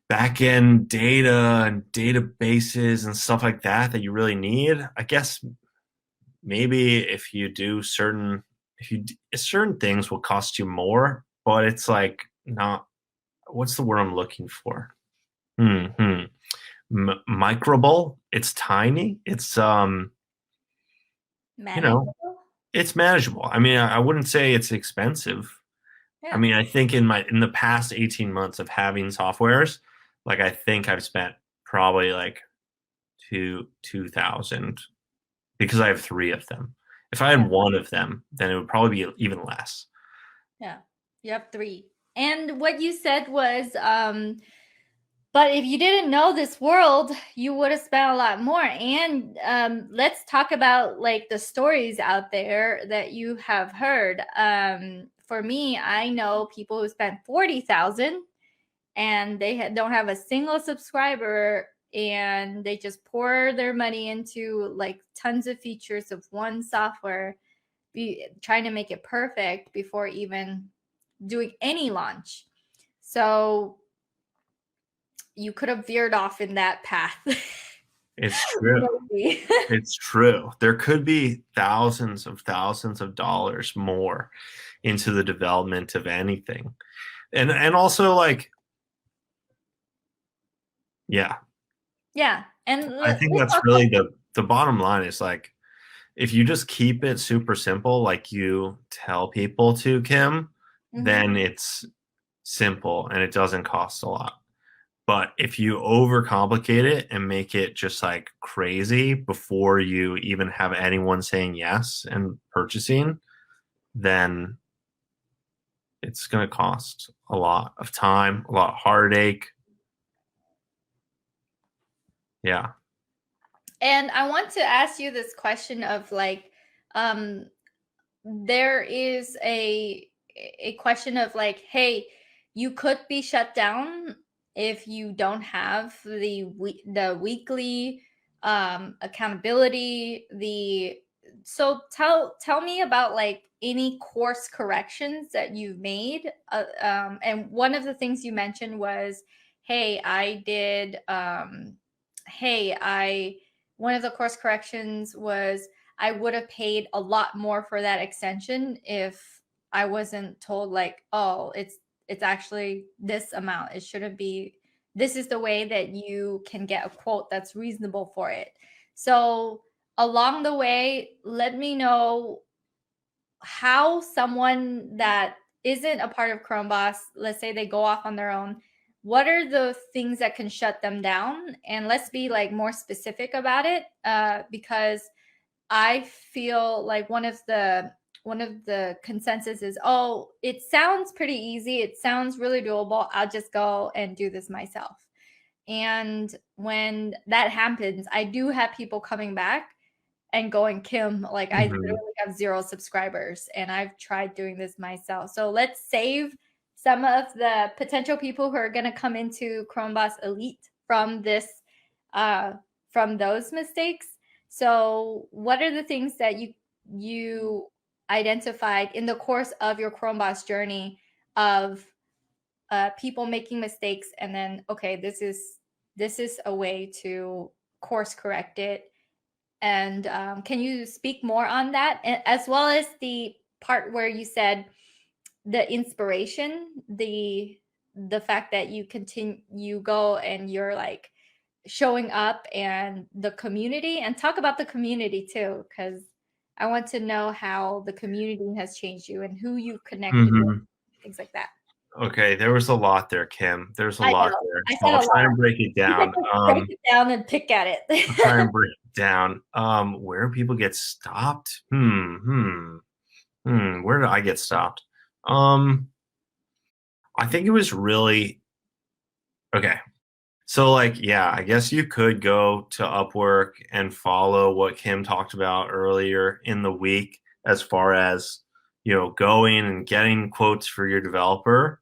back end data and databases and stuff like that you really need. I guess maybe certain things will cost you more, but it's like not, what's the word I'm looking for? Microble. It's tiny. It's you know, Manageable? it's manageable. I mean, I wouldn't say it's expensive. I Yeah. mean, I think in the past 18 months of having softwares, like I think I've spent probably like 2,000 because I have three of them. If I Yeah. had one of them, then it would probably be even less. Yeah. You have three. And what you said was, but if you didn't know this world, you would have spent a lot more. And let's talk about like the stories out there that you have heard. For me, I know people who spent 40,000 and they don't have a single subscriber, and they just pour their money into like tons of features of one software, trying to make it perfect before even doing any launch. So you could have veered off in that path. It's true. Maybe. It's true. There could be thousands of dollars more into the development of anything. And also like, yeah, Yeah. And I think let's that's talk. really the bottom line is like, if you just keep it super simple, like you tell people to, Kim, Mhm. then it's simple and it doesn't cost a lot. But if you overcomplicate it and make it just like crazy before you even have anyone saying yes and purchasing, then it's going to cost a lot of time, a lot of heartache. Yeah. And I want to ask you this question of like, um, there is a question of like, hey, you could be shut down if you don't have the weekly accountability. The So tell me about like any course corrections that you've made. And one of the things you mentioned was, hey, I did. Hey, I One of the course corrections was I would have paid a lot more for that extension if I wasn't told like, oh, it's actually this amount. It shouldn't be, this is the way that you can get a quote that's reasonable for it. So along the way, let me know how someone that isn't a part of Chromeboss, let's say they go off on their own, what are the things that can shut them down? And let's be like more specific about it, because I feel like one of the consensus is, oh, it sounds pretty easy. It sounds really doable. I'll just go and do this myself. And when that happens, I do have people coming back and going, Kim, like I literally have 0 subscribers and I've tried doing this myself. So let's save some of the potential people who are going to come into Chromeboss Elite from this, from those mistakes. So what are the things that you identified in the course of your Chromeboss journey of people making mistakes, and then, okay, this is a way to course correct it? And can you speak more on that, as well as the part where you said the inspiration, the fact that you go and you're like showing up, and the community, and talk about the community too, because I want to know how the community has changed you and who you connected with, things like that. Okay, there was a lot there, Kim. There's a lot there. I So said I'll try and break it down. break it down and pick at it. I'll try and break it down. Where people get stopped? Where did I get stopped? I think it was really okay. So like, yeah, I guess you could go to Upwork and follow what Kim talked about earlier in the week, as far as, going and getting quotes for your developer,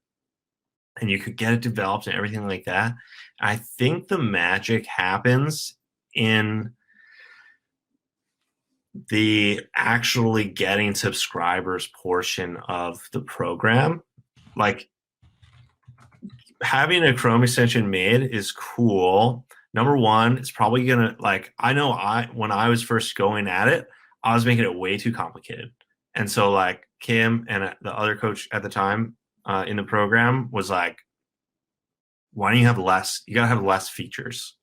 and you could get it developed and everything like that. I think the magic happens in the actually getting subscribers portion of the program. Like, having a Chrome extension made is cool. Number one, it's probably gonna, like, I know when I was first going at it, I was making it way too complicated. And so like Kim and the other coach at the time in the program was like, why don't you have less? You gotta have less features,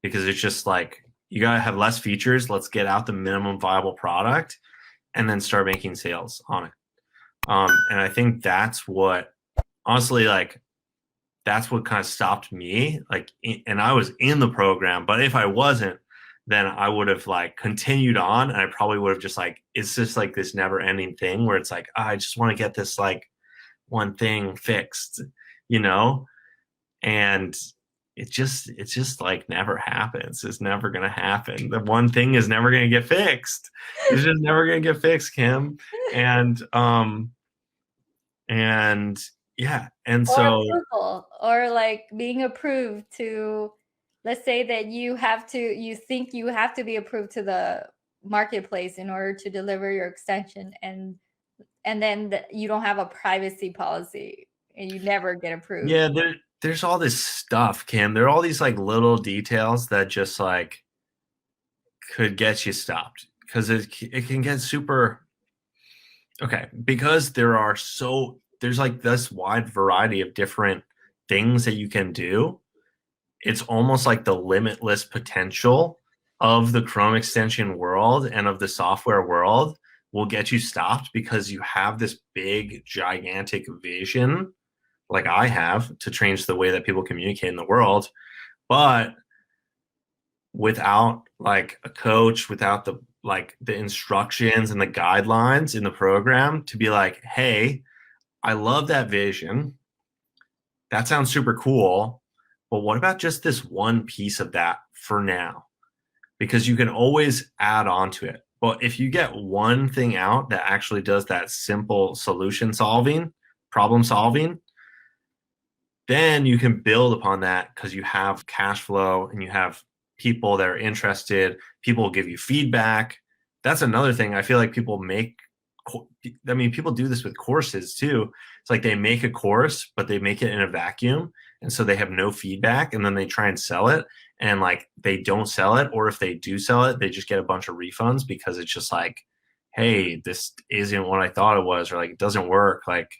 because it's just like, you gotta have less features. Let's get out the minimum viable product and then start making sales on it. And I think that's what, honestly, like, that's what kind of stopped me. Like, and I was in the program, but if I wasn't, then I would have like continued on, and I probably would have just like, it's just like this never ending thing where it's like, I just want to get this like one thing fixed, and it's just like never happens. It's never going to happen. The one thing is never going to get fixed. It's just never going to get fixed, Kim. And yeah. And so, approval, or like being approved to, let's say that you think you have to be approved to the marketplace in order to deliver your extension, and then you don't have a privacy policy and you never get approved. Yeah, there's all this stuff, Kim. There are all these like little details that just like could get you stopped, because it can get super, okay, because there's like this wide variety of different things that you can do. It's almost like the limitless potential of the Chrome extension world and of the software world will get you stopped, because you have this big, gigantic vision, like I have, to change the way that people communicate in the world. But without like a coach, without the instructions and the guidelines in the program to be like, hey, I love that vision. That sounds super cool. But what about just this one piece of that for now? Because you can always add on to it. But if you get one thing out that actually does that simple problem solving, then you can build upon that, because you have cash flow and you have people that are interested. People will give you feedback. That's another thing. I feel like people do this with courses too. It's like they make a course, but they make it in a vacuum. And so they have no feedback, and then they try and sell it, and like they don't sell it. Or if they do sell it, they just get a bunch of refunds, because it's just like, hey, this isn't what I thought it was, or like, it doesn't work, like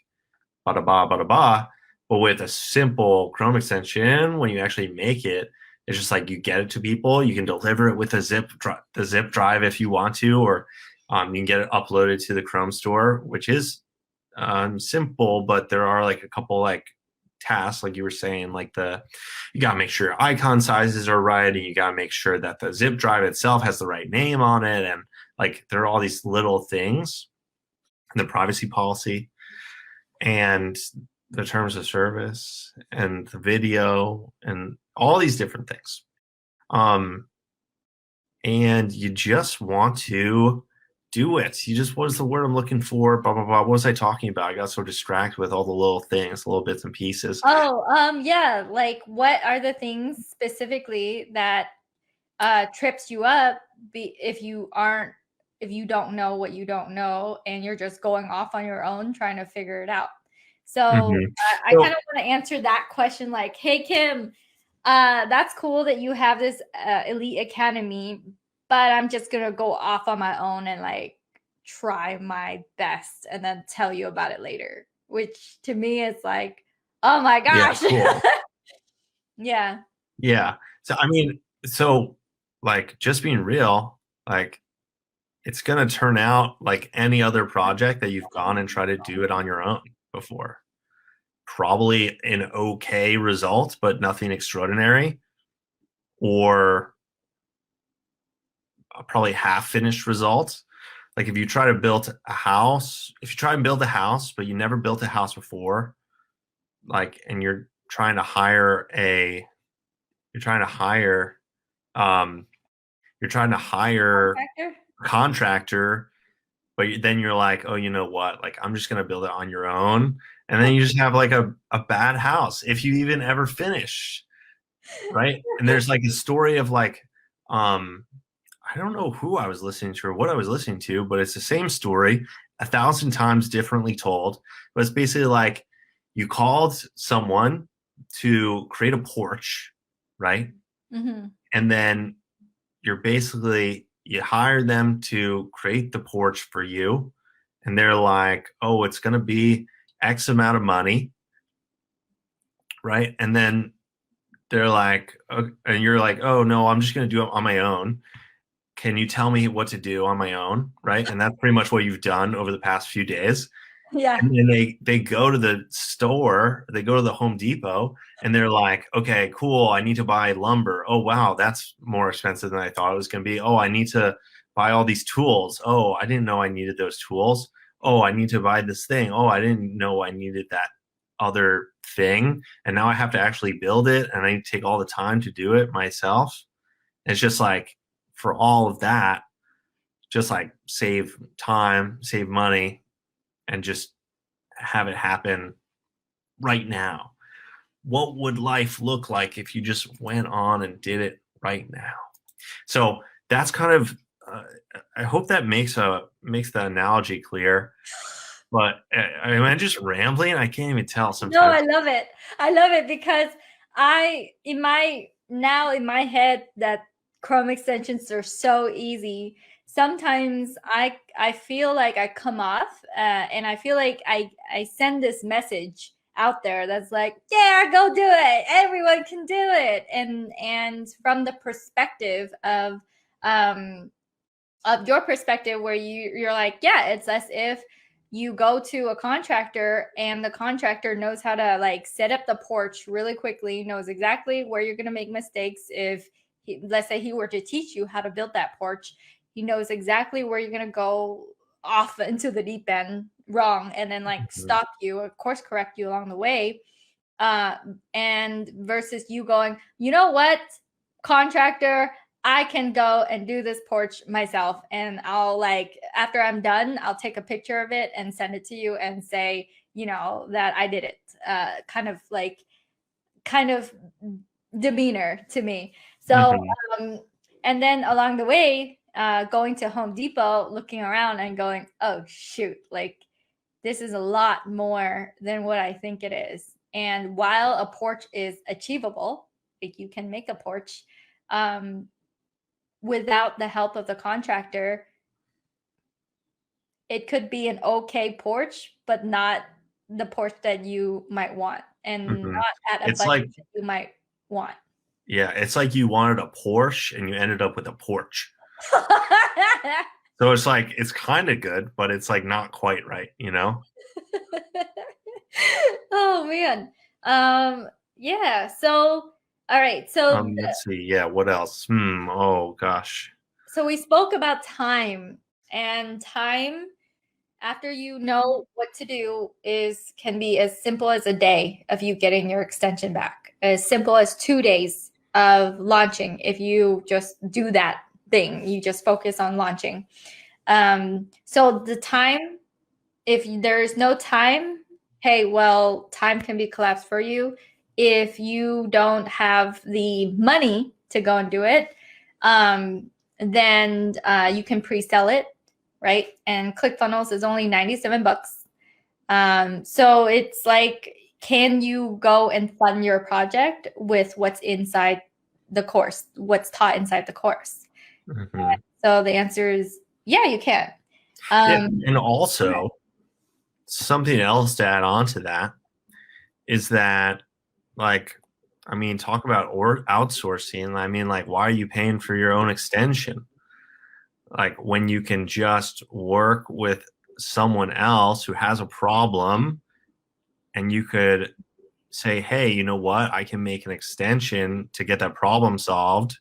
bada ba bada ba. But with a simple Chrome extension, when you actually make it, it's just like you get it to people. You can deliver it with the zip drive if you want to, or you can get it uploaded to the Chrome store, which is simple, but there are like a couple like tasks, like you were saying, like you got to make sure icon sizes are right, and you got to make sure that the zip drive itself has the right name on it, and like there are all these little things. the privacy policy, and the terms of service, and the video, and all these different things. And you just want to do it. You just, what is the word I'm looking for? Blah, blah, blah. What was I talking about? I got so distracted with all the little things, little bits and pieces. Oh, yeah. Like, what are the things specifically that trips you up if you don't know what you don't know and you're just going off on your own trying to figure it out? So I kind of want to answer that question like, hey, Kim, that's cool that you have this Elite Academy, but I'm just going to go off on my own and like try my best and then tell you about it later, which to me is like, oh my gosh. Yeah, cool. Yeah. Yeah. So, I mean, so like just being real, like it's going to turn out like any other project that you've gone and tried to do it on your own before. Probably an okay result, but nothing extraordinary, or probably half finished results. Like if you try to build a house, but you never built a house before, like, and you're trying to hire a contractor, but then you're like, oh, you know what? Like, I'm just going to build it on your own. And then you just have like a bad house if you even ever finish. Right. And there's like a story of like, I don't know who I was listening to or what I was listening to, but it's the same story 1,000 times differently told. But it's basically like you called someone to create a porch, right? Mm-hmm. And then you hire them to create the porch for you. And they're like, oh, it's going to be X amount of money. Right. And then they're like, and you're like, oh no, I'm just going to do it on my own. Can you tell me what to do on my own? Right. And that's pretty much what you've done over the past few days. Yeah. And then they go to the store, they go to the Home Depot, and they're like, okay, cool, I need to buy lumber. Oh, wow, that's more expensive than I thought it was going to be. Oh, I need to buy all these tools. Oh, I didn't know I needed those tools. Oh, I need to buy this thing. Oh, I didn't know I needed that other thing. And now I have to actually build it, and I need to take all the time to do it myself. It's just like, for all of that, just like save time, save money, and just have it happen right now. What would life look like if you just went on and did it right now? So that's kind of, I hope that makes the analogy clear. But am I just rambling? I can't even tell sometimes. No, I love it. I love it because in my head, that Chrome extensions are so easy. Sometimes I feel like I come off and I feel like I send this message out there that's like, yeah, go do it. Everyone can do it. And from the perspective of your perspective, where you're like, yeah, it's as if you go to a contractor and the contractor knows how to like set up the porch really quickly, knows exactly where you're going to make mistakes. If let's say he were to teach you how to build that porch, he knows exactly where you're going to go off into the deep end wrong, and then like stop you, of course, correct you along the way. And versus you going, you know what, contractor, I can go and do this porch myself. And I'll like, after I'm done, I'll take a picture of it and send it to you and say, you know, that I did it. Kind of demeanor to me. So, and then along the way, going to Home Depot, looking around and going, oh shoot, like this is a lot more than what I think it is. And while a porch is achievable, like you can make a porch, without the help of the contractor, it could be an okay porch, but not the porch that you might want, and not at a budget like, that you might want. Yeah, it's like you wanted a Porsche and you ended up with a porch. So it's like, it's kind of good, but it's like not quite right, you know? Oh man. Yeah, so all right, so let's see. Yeah, what else? Oh gosh. So we spoke about time, and time after you know what to do can be as simple as a day of you getting your extension back, as simple as 2 days of launching. If you just do that thing, you just focus on launching. So the time, if there is no time, hey, well, time can be collapsed for you. If you don't have the money to go and do it, then you can pre-sell it, right? And ClickFunnels is only 97 bucks. So it's like, can you go and fund your project with what's inside the course, what's taught inside the course? Mm-hmm. So the answer is, yeah, you can. And also, something else to add on to that is that, like, I mean, talk about outsourcing. I mean, like, why are you paying for your own extension? Like, when you can just work with someone else who has a problem, and you could say, hey, you know what? I can make an extension to get that problem solved.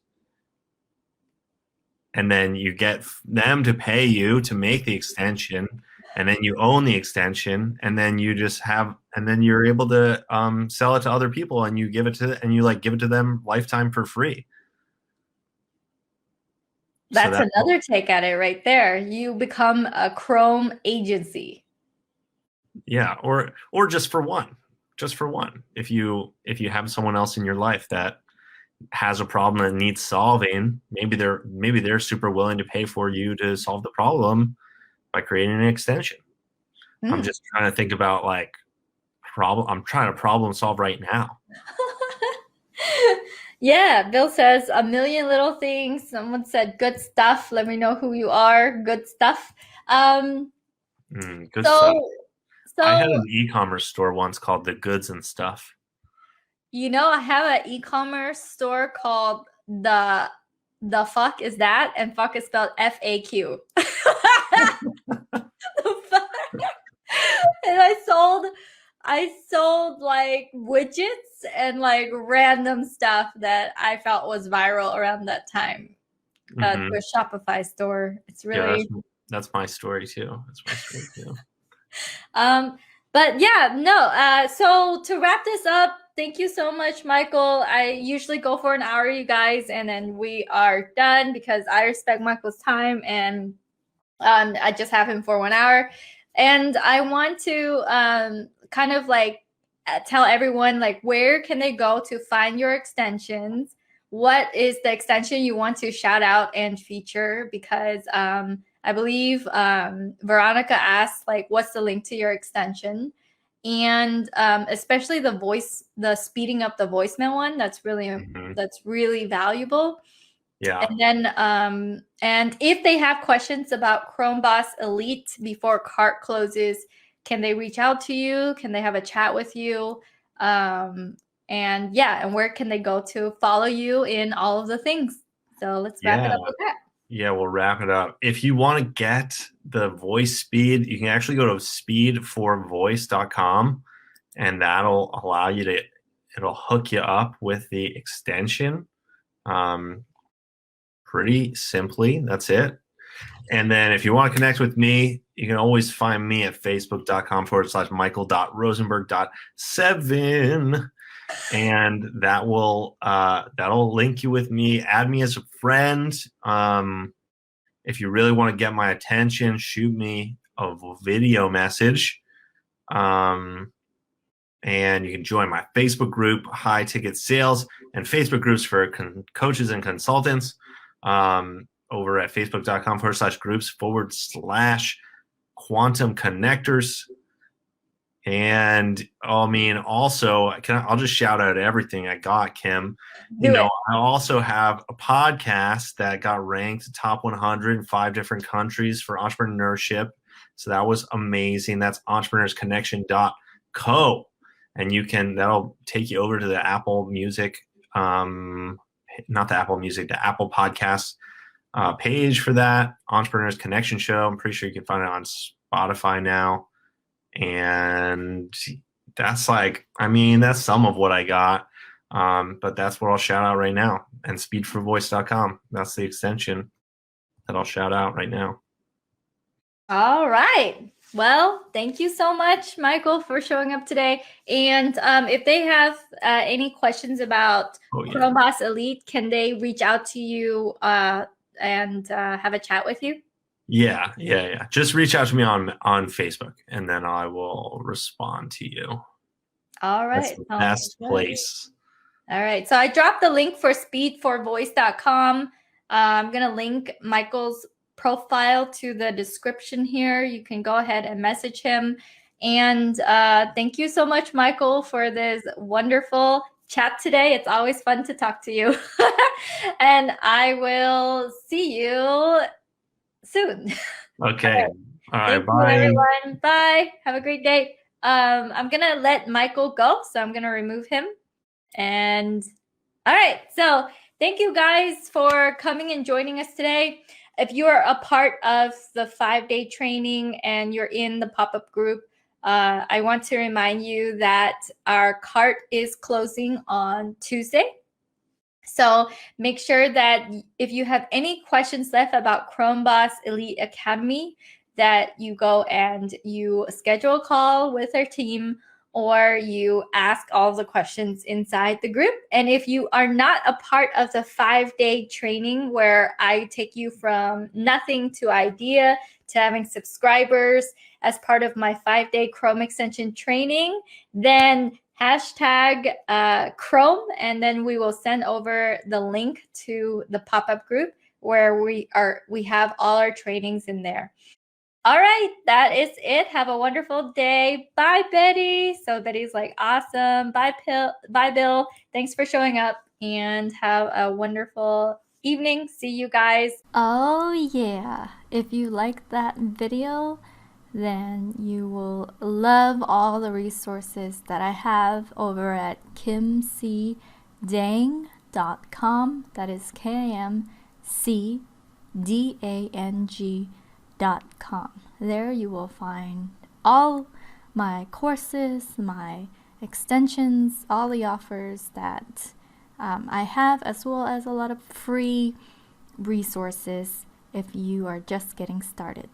And then you get them to pay you to make the extension, and then you own the extension, and then you just have, and then you're able to sell it to other people, and you give it to them lifetime for free. That's another take at it right there. You become a Chrome agency. Yeah, or just for one. If you have someone else in your life that has a problem that needs solving, maybe they're super willing to pay for you to solve the problem by creating an extension. I'm just trying to think about, like, I'm trying to problem solve right now. Yeah, Bill says a million little things. Someone said good stuff. Let me know who you are. Good stuff. Good stuff. I had an e-commerce store once called The Goods and Stuff. You know, I have an e-commerce store called the fuck is that, and fuck is spelled FAQ. And I sold like widgets and like random stuff that I felt was viral around that time. To a Shopify store. It's really, yeah, that's my story too. But yeah, no. So to wrap this up, thank you so much, Michael. I usually go for an hour, you guys, and then we are done because I respect Michael's time, and I just have him for 1 hour. And I want to kind of like tell everyone, like, where can they go to find your extensions? What is the extension you want to shout out and feature? Because I believe Veronica asked, like, what's the link to your extension? And especially the speeding up the voicemail one, that's really valuable. Yeah. And then, and if they have questions about Chromeboss Elite before cart closes, can they reach out to you? Can they have a chat with you? And yeah, and where can they go to follow you in all of the things? So let's wrap it up with that. Yeah, we'll wrap it up. If you want to get the voice speed, you can actually go to speedforvoice.com, and that'll allow you to, it'll hook you up with the extension. Pretty simply, that's it. And then if you want to connect with me, you can always find me at facebook.com/michael.rosenberg.7. And that will that'll link you with me. Add me as a friend. If you really want to get my attention, shoot me a video message. And you can join my Facebook group, High Ticket Sales, and Facebook groups for coaches and consultants over at facebook.com/groups/quantum connectors. And I mean, also, I'll just shout out everything I got, Kim. I also have a podcast that got ranked top 100 in 5 different countries for entrepreneurship. So that was amazing. That's entrepreneursconnection.co. And that'll take you over to the Apple Music, not the Apple Music, the Apple Podcast page for that Entrepreneurs Connection show. I'm pretty sure you can find it on Spotify now. And that's that's some of what I got. But that's what I'll shout out right now. And speedforvoice.com. That's the extension that I'll shout out right now. All right. Well, thank you so much, Michael, for showing up today. And if they have any questions about Chromeboss Elite, can they reach out to you and have a chat with you? Yeah. Just reach out to me on Facebook, and then I will respond to you. All right. That's the best place. All right. So I dropped the link for speedforvoice.com. I'm going to link Michael's profile to the description here. You can go ahead and message him. And thank you so much, Michael, for this wonderful chat today. It's always fun to talk to you. And I will see you soon. Okay. All right. Thank you, everyone. Bye. Have a great day. I'm going to let Michael go, so I'm going to remove him. And all right, so thank you guys for coming and joining us today. If you are a part of the 5-day training and you're in the pop-up group, I want to remind you that our cart is closing on Tuesday. So make sure that if you have any questions left about Chromeboss Elite Academy, that you go and you schedule a call with our team, or you ask all the questions inside the group. And if you are not a part of the 5-day training where I take you from nothing to idea to having subscribers as part of my 5-day Chrome extension training, then hashtag Chrome, and then we will send over the link to the pop-up group where we have all our trainings in there. All right, that is it. Have a wonderful day. Bye, Betty. So Betty's like, awesome. Bye, Bill. Thanks for showing up, and have a wonderful evening. See you guys. Oh, yeah. If you like that video, then you will love all the resources that I have over at kimcdang.com. That is KIMCDANG.com. There you will find all my courses, my extensions, all the offers that I have, as well as a lot of free resources if you are just getting started.